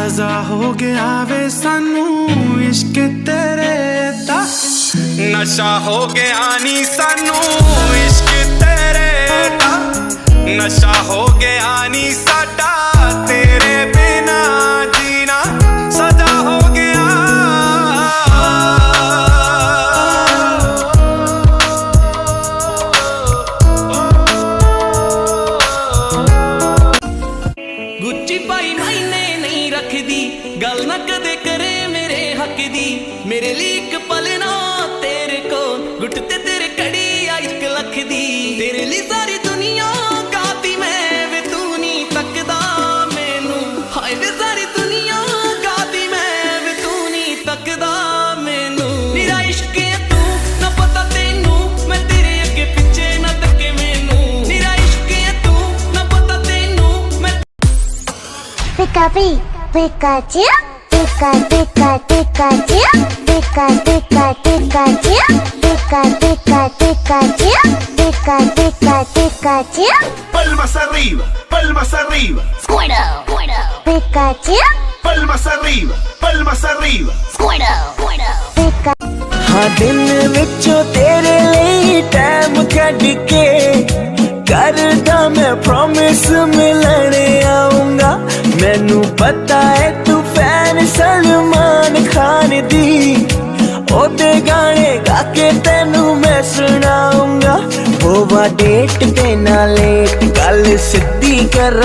सजा हो गया वे सानू इश्क तेरे दा नशा हो गया नी सानू इश्क तेरे दा नशा हो गया नी साडा तेरे बिना जीना सजा हो गया गुच्ची पाई मायने नहीं रखदी गल ना कदे करे मेरे हक दी मेरे लिए एक पल ना तेरे को गुटते तेरे कड़ी इश्क लख दी तेरे लिए सारी दुनिया गाती मैं वे तू नहीं तकदा मैनू हाय वे सारी दुनिया गाती मैं वे तू नहीं तकदा मैनू निरा इश्क है तू ना पता तेनू मैं तेरे अगे पिछे ना तके मैनू निरा इश्क है तू ना पता तेनू मैं Pikachu, Pikachu, Pikachu, Pikachu, Pikachu, Pikachu, Pikachu, Pikachu, Pikachu, Palmas arriba, palmas arriba. Squirtle, Pikachu, Palmas arriba, palmas arriba. Squirtle, हाँ दिन विचों तेरे लिए टाइम कढ के करदा मैं प्रॉमिस मिलने आऊंगा मैनू पता है तू फैन सलमान खान दी ओदे गाने गा के तेनू मैं सुनाऊंगा वो डेट पे ना लेट गल सिद्धी कर